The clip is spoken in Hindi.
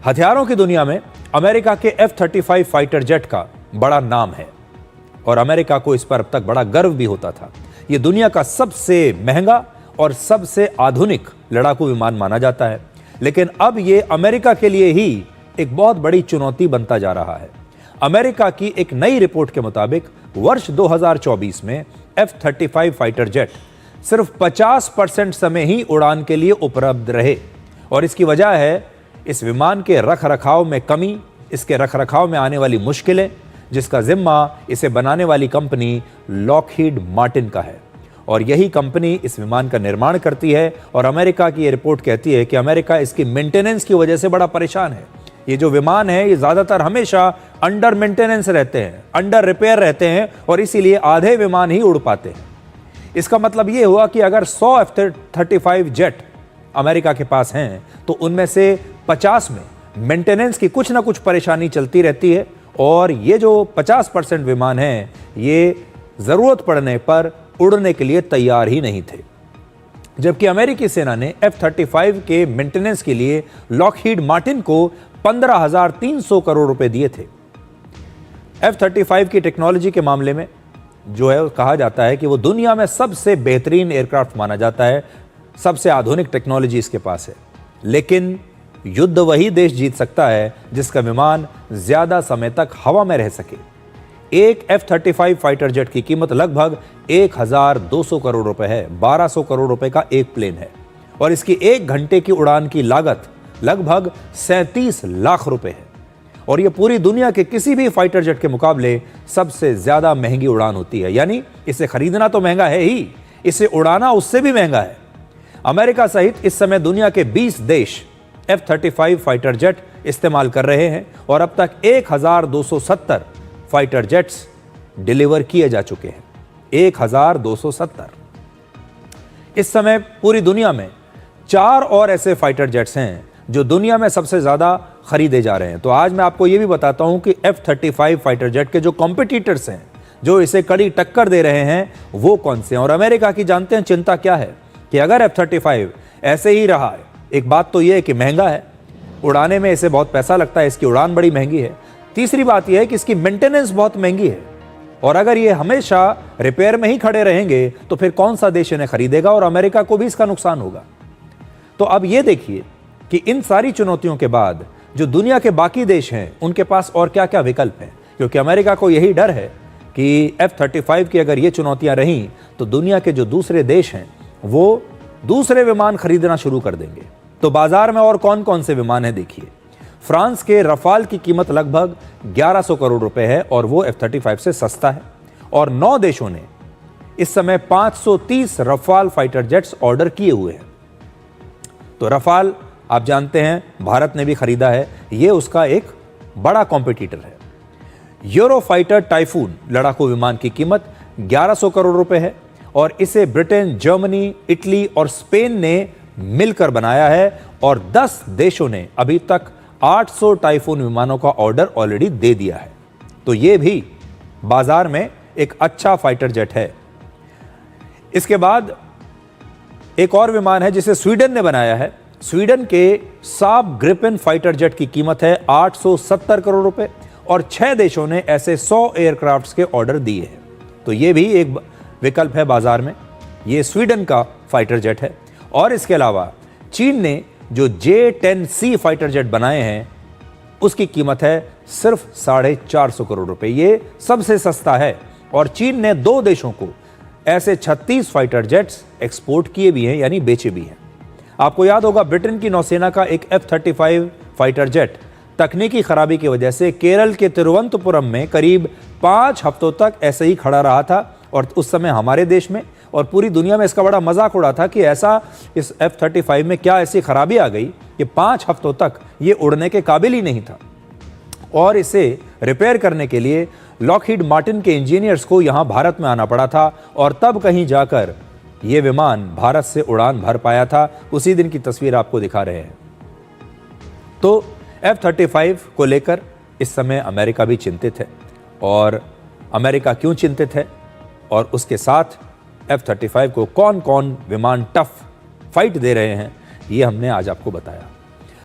हथियारों की दुनिया में अमेरिका के F-35 फाइटर जेट का बड़ा नाम है और अमेरिका को इस पर अब तक बड़ा गर्व भी होता था। यह दुनिया का सबसे महंगा और सबसे आधुनिक लड़ाकू विमान माना जाता है, लेकिन अब यह अमेरिका के लिए ही एक बहुत बड़ी चुनौती बनता जा रहा है। अमेरिका की एक नई रिपोर्ट के मुताबिक वर्ष 2024 में F-35 फाइटर जेट सिर्फ 50% समय ही उड़ान के लिए उपलब्ध रहे और इसकी वजह है इस विमान के रखरखाव में कमी, इसके रखरखाव में आने वाली मुश्किलें, जिसका जिम्मा इसे बनाने वाली कंपनी लॉकहीड मार्टिन का है और यही कंपनी इस विमान का निर्माण करती है। और अमेरिका की ये रिपोर्ट कहती है कि अमेरिका इसकी मेंटेनेंस की वजह से बड़ा परेशान है। ये जो विमान है ये ज़्यादातर हमेशा अंडर मेंटेनेंस रहते हैं, अंडर रिपेयर रहते हैं और इसीलिए आधे विमान ही उड़ पाते हैं। इसका मतलब ये हुआ कि अगर 100 F-35 जेट अमेरिका के पास हैं तो उनमें से 50 में मेंटेनेंस की कुछ ना कुछ परेशानी चलती रहती है और ये जो 50% विमान हैं ये ज़रूरत पड़ने पर उड़ने के लिए तैयार ही नहीं थे। जबकि अमेरिकी सेना ने F-35 के मेंटेनेंस के लिए लॉकहीड मार्टिन को 15,300 करोड़ रुपए दिए थे। F-35 की टेक्नोलॉजी के मामले में जो है कहा जाता है कि वो दुनिया में सबसे बेहतरीन एयरक्राफ्ट माना जाता है, सबसे आधुनिक टेक्नोलॉजी इसके पास है। लेकिन युद्ध वही देश जीत सकता है जिसका विमान ज्यादा समय तक हवा में रह सके। एक F-35 फाइटर जेट की कीमत लगभग 1,200 करोड़ रुपए है, 1,200 करोड़ रुपए का एक प्लेन है और इसकी 1 घंटे की उड़ान की लागत लगभग 37 लाख रुपए है और यह पूरी दुनिया के किसी भी फाइटर जेट के मुकाबले सबसे ज्यादा महंगी उड़ान होती है। यानी इसे खरीदना तो महंगा है ही, इसे उड़ाना उससे भी महंगा है। अमेरिका सहित इस समय दुनिया के 20 देश F-35 फाइटर जेट इस्तेमाल कर रहे हैं और अब तक 1,270 फाइटर जेट्स डिलीवर किए जा चुके हैं। 1,270। इस समय पूरी दुनिया में 4 और ऐसे फाइटर जेट्स हैं जो दुनिया में सबसे ज्यादा खरीदे जा रहे हैं। तो आज मैं आपको यह भी बताता हूं कि F-35 फाइटर जेट के जो कॉम्पिटिटर्स हैं, जो इसे कड़ी टक्कर दे रहे हैं, वो कौन से हैं। और अमेरिका की जानते हैं चिंता क्या है कि अगर F-35 ऐसे ही रहा है, एक बात तो यह है कि महंगा है, उड़ाने में इसे बहुत पैसा लगता है, इसकी उड़ान बड़ी महंगी है। तीसरी बात यह है कि इसकी मेंटेनेंस बहुत महंगी है और अगर ये हमेशा रिपेयर में ही खड़े रहेंगे तो फिर कौन सा देश इन्हें खरीदेगा और अमेरिका को भी इसका नुकसान होगा। तो अब ये देखिए कि इन सारी चुनौतियों के बाद जो दुनिया के बाकी देश हैं उनके पास और क्या क्या विकल्प हैं, क्योंकि अमेरिका को यही डर है कि F-35 की अगर ये चुनौतियां रहीं तो दुनिया के जो दूसरे देश हैं वो दूसरे विमान खरीदना शुरू कर देंगे। तो बाजार में और कौन कौन से विमान हैं देखिए। फ्रांस के रफाल की कीमत लगभग 1,100 करोड़ रुपए है और वो F-35 से सस्ता है और 9 देशों ने इस समय 530 रफाल फाइटर जेट्स ऑर्डर किए हुए हैं। तो रफाल आप जानते हैं भारत ने भी खरीदा है, ये उसका एक बड़ा कॉम्पिटिटर है। यूरोफाइटर टाइफून लड़ाकू विमान की कीमत 1,100 करोड़ रुपए है और इसे ब्रिटेन, जर्मनी, इटली और स्पेन ने मिलकर बनाया है और 10 देशों ने अभी तक 800 टाइफून विमानों का ऑर्डर ऑलरेडी दे दिया है। तो यह भी बाजार में एक अच्छा फाइटर जेट है। इसके बाद एक और विमान है जिसे स्वीडन ने बनाया है। स्वीडन के साब ग्रिपेन फाइटर जेट की कीमत है 870 करोड़ रुपए और 6 देशों ने ऐसे 100 एयरक्राफ्ट्स के ऑर्डर दिए हैं। तो यह भी एक विकल्प है बाजार में। यह स्वीडन का फाइटर जेट है और इसके अलावा चीन ने जो J-10C फाइटर जेट बनाए हैं उसकी कीमत है सिर्फ 450 करोड़ रुपए। ये सबसे सस्ता है और चीन ने 2 देशों को ऐसे 36 फाइटर जेट्स एक्सपोर्ट किए भी हैं, यानी बेचे भी हैं। आपको याद होगा ब्रिटेन की नौसेना का एक F-35 फाइटर जेट तकनीकी खराबी की वजह से केरल के तिरुवनंतपुरम में करीब 5 हफ्तों तक ऐसे ही खड़ा रहा था और उस समय हमारे देश में और पूरी दुनिया में इसका बड़ा मजाक उड़ा था कि ऐसा इस F-35 में क्या ऐसी खराबी आ गई कि 5 हफ्तों तक ये उड़ने के काबिल ही नहीं था और इसे रिपेयर करने के लिए लॉकहीड मार्टिन के इंजीनियर्स को यहाँ भारत में आना पड़ा था और तब कहीं जाकर ये विमान भारत से उड़ान भर पाया था। उसी दिन की तस्वीर आपको दिखा रहे हैं। तो F-35 को लेकर इस समय अमेरिका भी चिंतित है और अमेरिका क्यों चिंतित है और उसके साथ F-35 को कौन कौन विमान टफ फाइट दे रहे हैं, ये हमने आज आपको बताया।